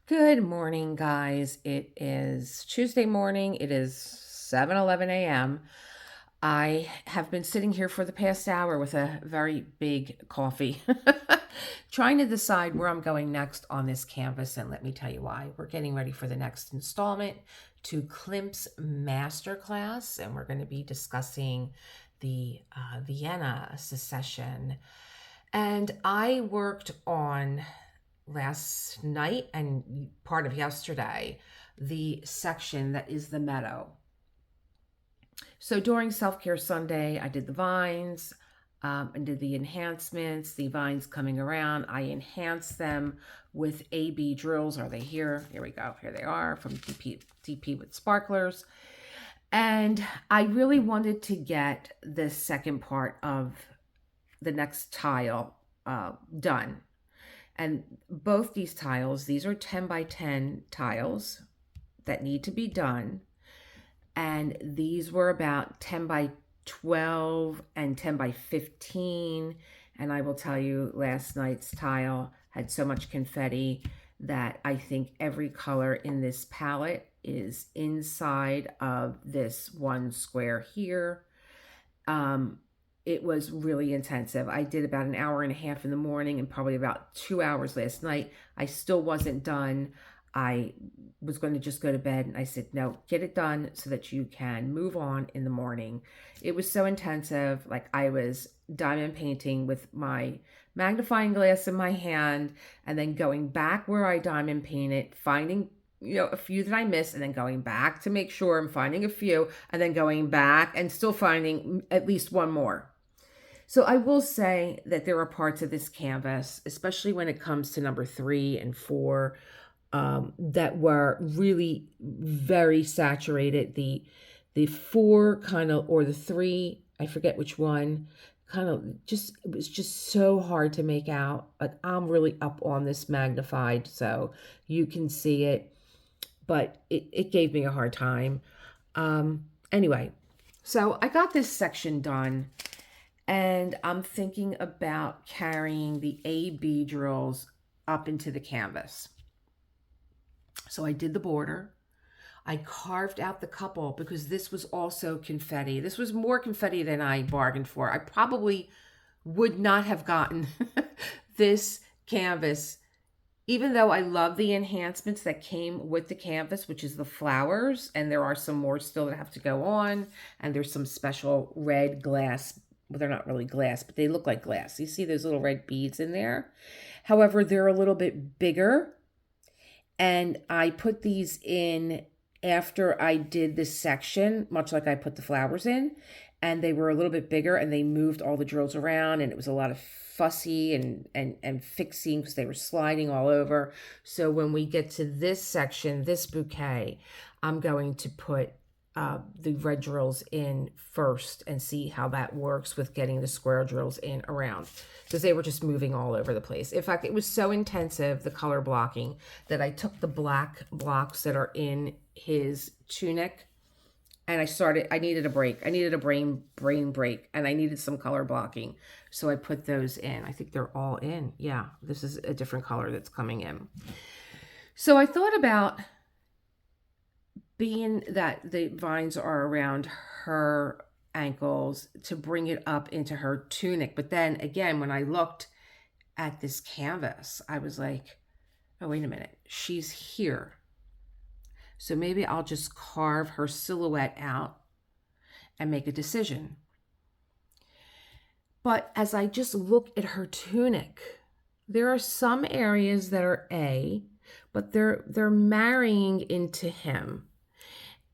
Good morning, guys. It is Tuesday morning. It is 7:11 a.m. I have been sitting here for the past hour with a very big coffee, trying to decide where I'm going next on this canvas. And let me tell you why. We're getting ready for the next installment to Klimt's masterclass, and we're going to be discussing the Vienna Secession. And I worked on last night and part of yesterday the section that is the meadow. So during Self-Care Sunday, I did the vines and did the enhancements, the vines coming around. I enhanced them with AB drills. Are they here? Here we go. Here they are from DP with sparklers. And I really wanted to get the second part of the next tile done. And both these tiles, these are 10 by 10 tiles that need to be done. And these were about 10 by 12 and 10 by 15. And I will tell you, last night's tile had so much confetti that I think every color in this palette is inside of this one square here. It was really intensive. I did about an hour and a half in the morning and probably about 2 hours last night. I still wasn't done. I was going to just go to bed, and I said, no, get it done so that you can move on in the morning. It was so intensive. Like, I was diamond painting with my magnifying glass in my hand and then going back where I diamond painted, finding a few that I missed, and then going back to make sure I'm finding a few, and then going back and still finding at least one more. So I will say that there are parts of this canvas, especially when it comes to number 3 and 4, that were really very saturated. The 4 kind of, or the 3, I forget which one, kind of just, it was just so hard to make out. Like, I'm really up on this magnified so you can see it, but it gave me a hard time. Anyway, so I got this section done. And I'm thinking about carrying the AB drills up into the canvas. So I did the border. I carved out the couple because this was also confetti. This was more confetti than I bargained for. I probably would not have gotten this canvas, even though I love the enhancements that came with the canvas, which is the flowers. And there are some more still that have to go on. And there's some special red glass. Well, they're not really glass, but they look like glass. You see those little red beads in there. However, they're a little bit bigger. And I put these in after I did this section, much like I put the flowers in. And they were a little bit bigger, and they moved all the drills around. And it was a lot of fussy and fixing because they were sliding all over. So when we get to this section, this bouquet, I'm going to put the red drills in first and see how that works with getting the square drills in around, because they were just moving all over the place. In fact, it was so intensive, the color blocking, that I took the black blocks that are in his tunic and I needed a break. I needed a brain break, and I needed some color blocking. So I put those in. I think they're all in. Yeah, this is a different color that's coming in. So I thought about, being that the vines are around her ankles, to bring it up into her tunic. But then again, when I looked at this canvas, I was like, oh, wait a minute, she's here. So maybe I'll just carve her silhouette out and make a decision. But as I just look at her tunic, there are some areas that are A, but they're marrying into him.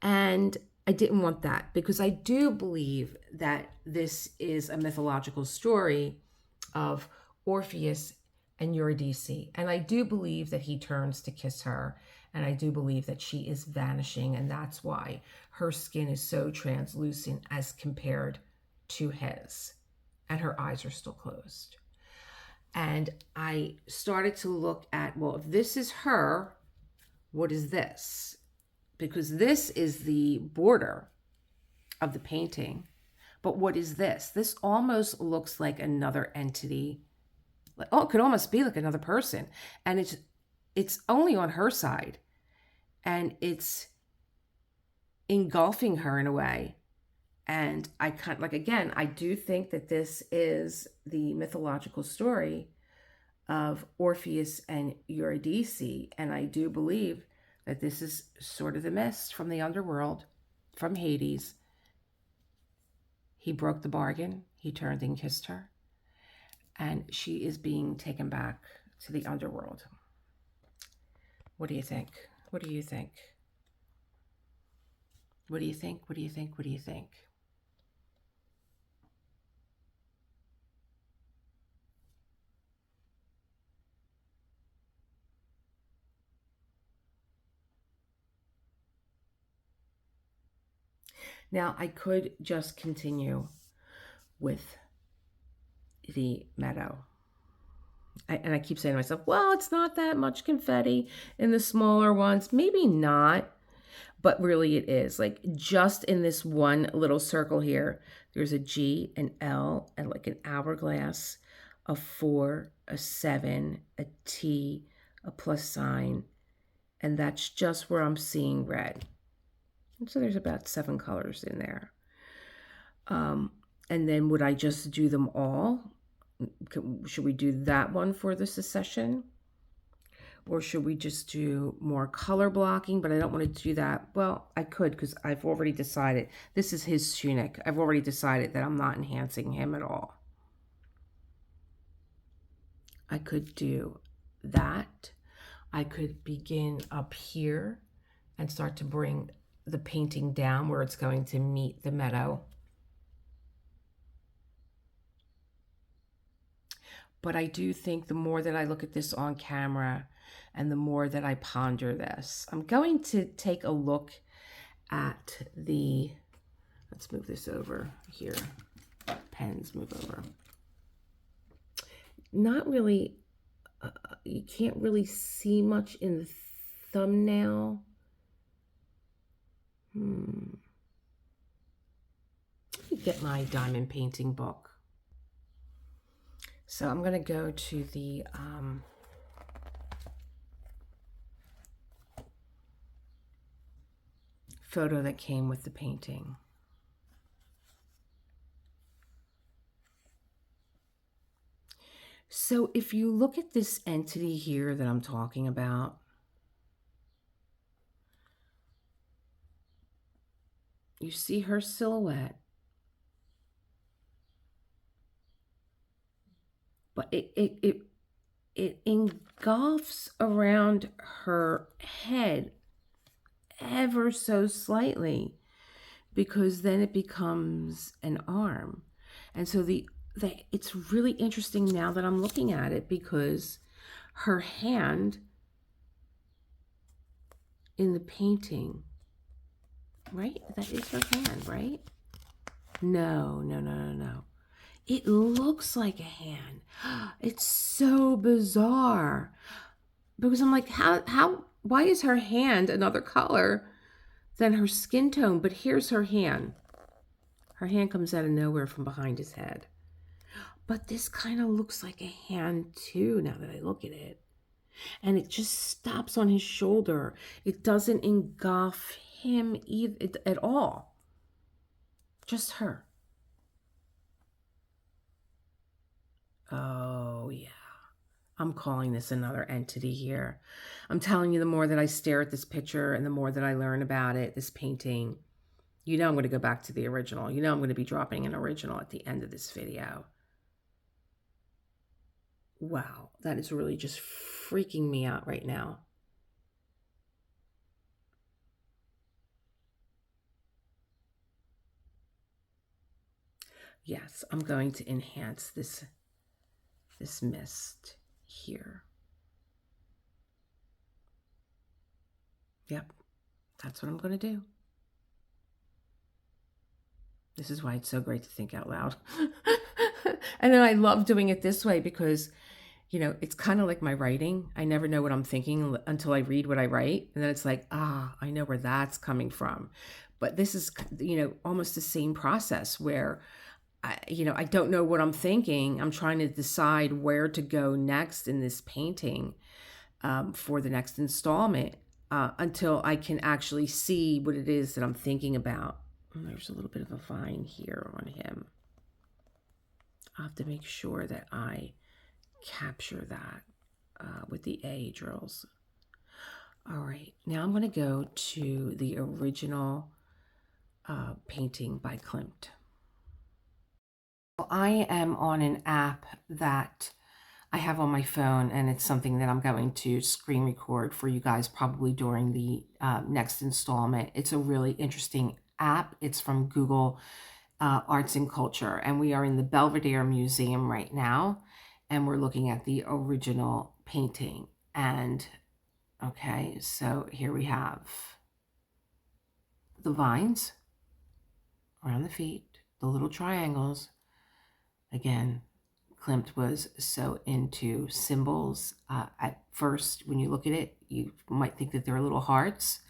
And I didn't want that, because I do believe that this is a mythological story of Orpheus and Eurydice. And I do believe that he turns to kiss her. And I do believe that she is vanishing. And that's why her skin is so translucent as compared to his. And her eyes are still closed. And I started to look at, well, if this is her, what is this? Because this is the border of the painting. But what is this? This almost looks like another entity. Oh, it could almost be like another person. And it's only on her side, and it's engulfing her in a way. And I kind of, like, again, I do think that this is the mythological story of Orpheus and Eurydice, and I do believe that this is sort of the mist from the underworld, from Hades. He broke the bargain, he turned and kissed her, and she is being taken back to the underworld. What do you think? What do you think? What do you think? What do you think? What do you think? Now, I could just continue with the meadow. And I keep saying to myself, well, it's not that much confetti in the smaller ones. Maybe not, but really it is. Like, just in this one little circle here, there's a G, an L, and like an hourglass, a 4, a 7, a T, a plus sign, and that's just where I'm seeing red. And so there's about 7 colors in there. And then would I just do them all? Should we do that one for the secession? Or should we just do more color blocking? But I don't want to do that. Well, I could, because I've already decided. This is his tunic. I've already decided that I'm not enhancing him at all. I could do that. I could begin up here and start to bring the painting down where it's going to meet the meadow. But I do think the more that I look at this on camera and the more that I ponder this, I'm going to take a look at the, let's move this over here. Pens, move over. Not really, you can't really see much in the thumbnail. Let me get my diamond painting book. So I'm going to go to the photo that came with the painting. So if you look at this entity here that I'm talking about, you see her silhouette, but it engulfs around her head ever so slightly, because then it becomes an arm. And so it's really interesting now that I'm looking at it, because her hand in the painting, right? That is her hand, right? No. It looks like a hand. It's so bizarre, because I'm like, why is her hand another color than her skin tone? But here's her hand. Her hand comes out of nowhere from behind his head. But this kind of looks like a hand too, now that I look at it. And it just stops on his shoulder. It doesn't engulf him at all. Just her. Oh, yeah. I'm calling this another entity here. I'm telling you, the more that I stare at this picture and the more that I learn about it, this painting, you know I'm going to go back to the original. You know I'm going to be dropping an original at the end of this video. Wow, that is really just freaking me out right now. Yes, I'm going to enhance this mist here. Yep, that's what I'm going to do. This is why it's so great to think out loud. And then I love doing it this way because, you know, it's kind of like my writing. I never know what I'm thinking until I read what I write. And then it's like, I know where that's coming from. But this is, you know, almost the same process where, I don't know what I'm thinking. I'm trying to decide where to go next in this painting. for the next installment until I can actually see what it is that I'm thinking about. And there's a little bit of a vine here on him. I'll have to make sure that I capture that with the A drills. All right, now I'm going to go to the original painting by Klimt. I am on an app that I have on my phone, and it's something that I'm going to screen record for you guys probably during the next installment. It's a really interesting app. It's from Google Arts and Culture, and we are in the Belvedere Museum right now, and we're looking at the original painting. And okay, so here we have the vines around the feet, the little triangles. Again, Klimt was so into symbols. At first, when you look at it, you might think that they're little hearts.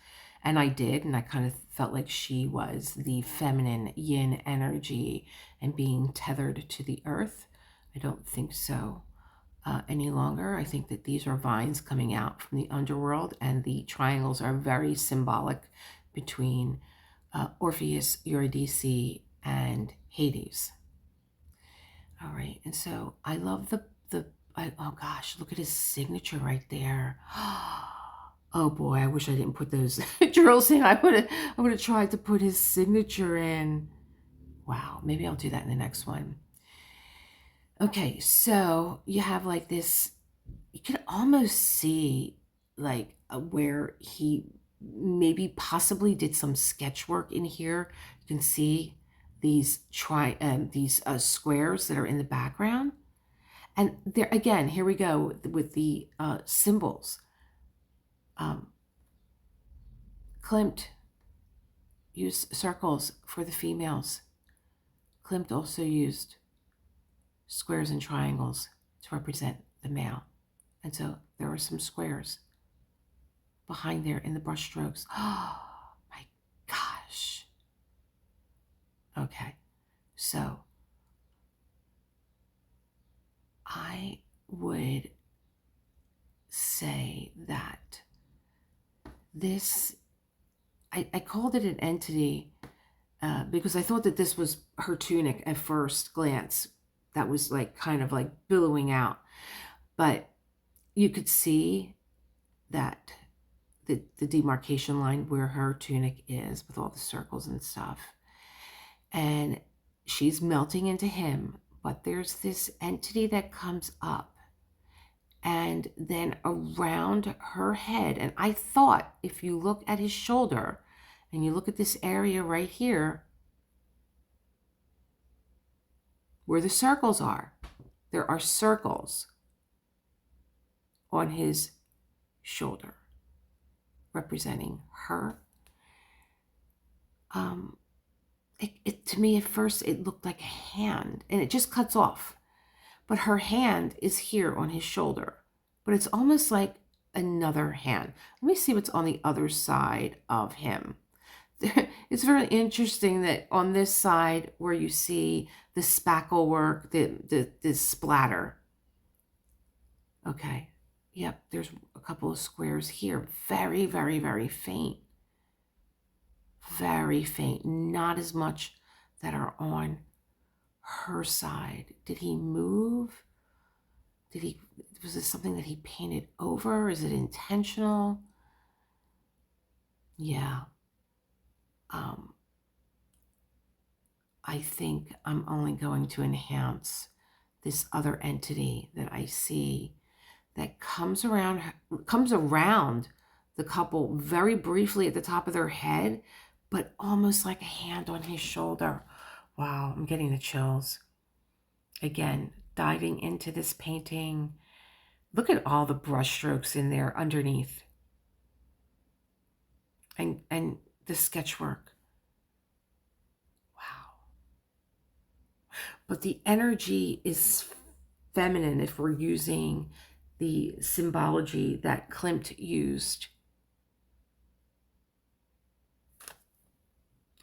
And I did, and I kind of felt like she was the feminine yin energy and being tethered to the earth. I don't think so any longer. I think that these are vines coming out from the underworld, and the triangles are very symbolic between Orpheus, Eurydice, and Hades. All right, and so I love oh gosh, look at his signature right there. Oh boy, I wish I didn't put those drills in. I would have tried to put his signature in. Wow, maybe I'll do that in the next one. Okay, so you have like this, you can almost see like where he maybe possibly did some sketch work in here. You can see these squares that are in the background. And there again, here we go with the symbols. Klimt used circles for the females. Klimt also used squares and triangles to represent the male. And so there are some squares behind there in the brush strokes. Oh my gosh. Okay, so I would say that this, I called it an entity because I thought that this was her tunic at first glance. That was like kind of like billowing out. But you could see that the demarcation line where her tunic is with all the circles and stuff. And she's melting into him, but there's this entity that comes up and then around her head. And I thought if you look at his shoulder and you look at this area right here where the circles are, there are circles on his shoulder representing her. To me at first it looked like a hand, and it just cuts off, but her hand is here on his shoulder, but it's almost like another hand. Let me see what's on the other side of him. It's very interesting that on this side where you see the spackle work, the splatter. Okay, yep, there's a couple of squares here, very, very, very faint. Very faint, not as much that are on her side. Did he move? Was this something that he painted over? Is it intentional? Yeah. I think I'm only going to enhance this other entity that I see that comes around the couple very briefly at the top of their head, but almost like a hand on his shoulder. Wow, I'm getting the chills. Again, diving into this painting. Look at all the brush strokes in there underneath. And the sketch work. Wow. But the energy is feminine if we're using the symbology that Klimt used.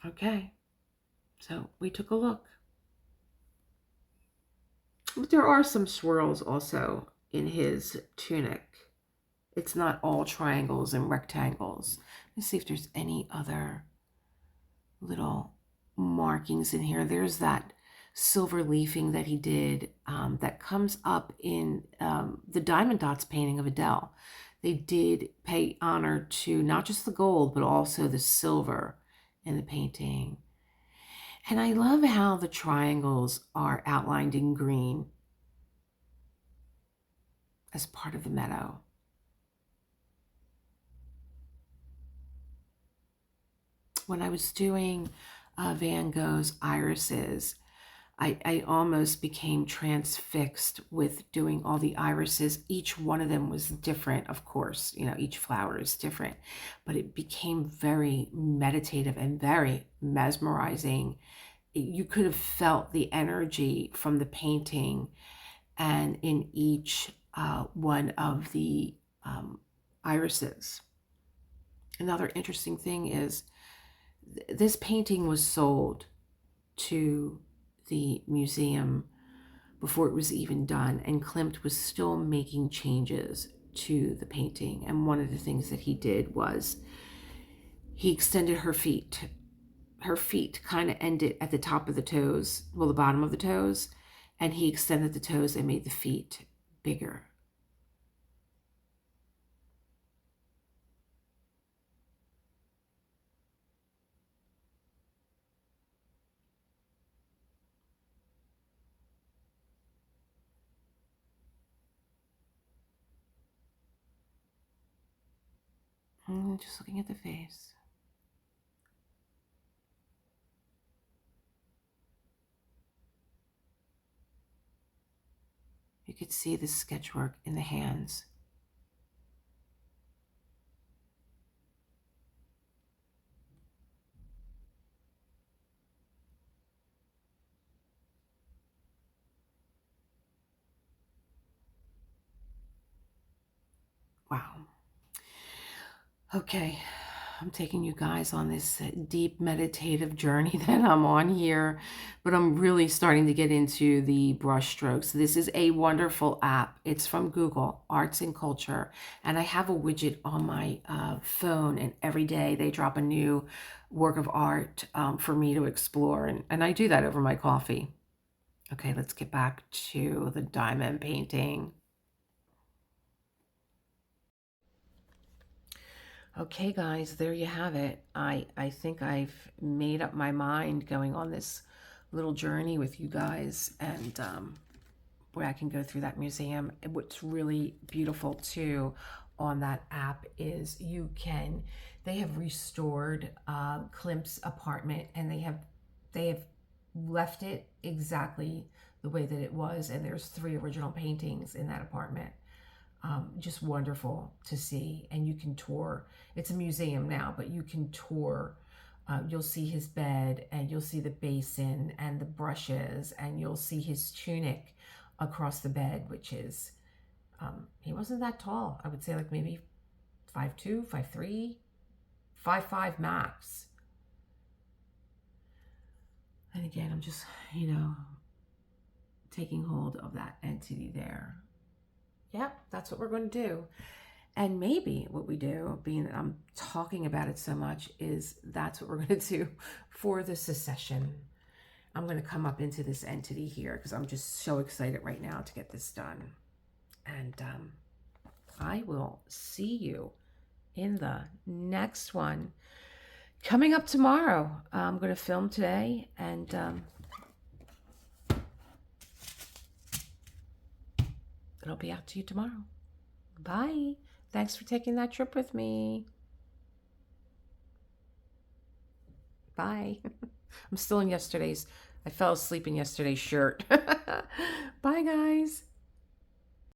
Okay, so we took a look. But there are some swirls also in his tunic. It's not all triangles and rectangles. Let's see if there's any other little markings in here. There's that silver leafing that he did that comes up in the Diamond Dots painting of Adele. They did pay honor to not just the gold, but also the silver in the painting. And I love how the triangles are outlined in green as part of the meadow. When I was doing Van Gogh's irises, I almost became transfixed with doing all the irises. Each one of them was different, of course. You know, each flower is different, but it became very meditative and very mesmerizing. You could have felt the energy from the painting and in each one of the irises. Another interesting thing is this painting was sold to the museum before it was even done, and Klimt was still making changes to the painting. And one of the things that he did was he extended her feet. Her feet kind of ended at the top of the toes, well, the bottom of the toes, and he extended the toes and made the feet bigger. Just looking at the face. You could see the sketchwork in the hands. Wow. Okay, I'm taking you guys on this deep meditative journey that I'm on here, but I'm really starting to get into the brush strokes. This is a wonderful app. It's from Google, Arts and Culture, and I have a widget on my phone, and every day they drop a new work of art for me to explore, and I do that over my coffee. Okay, let's get back to the diamond painting. Okay, guys, there you have it. I think I've made up my mind going on this little journey with you guys, and where I can go through that museum. And what's really beautiful too on that app is they have restored Klimt's apartment, and they have left it exactly the way that it was, and there's 3 original paintings in that apartment. Just wonderful to see. And you can tour. It's a museum now, but you can tour. You'll see his bed, and you'll see the basin and the brushes, and you'll see his tunic across the bed, which is, he wasn't that tall. I would say like maybe 5'2", 5'3", 5'5" max. And again, I'm just, taking hold of that entity there. Yep, that's what we're going to do. And maybe what we do, being that I'm talking about it so much, is that's what we're going to do for the secession. I'm going to come up into this entity here because I'm just so excited right now to get this done. And I will see you in the next one. Coming up tomorrow, I'm going to film today, and it'll be out to you tomorrow. Bye. Thanks for taking that trip with me. Bye. I'm still in I fell asleep in yesterday's shirt. Bye, guys.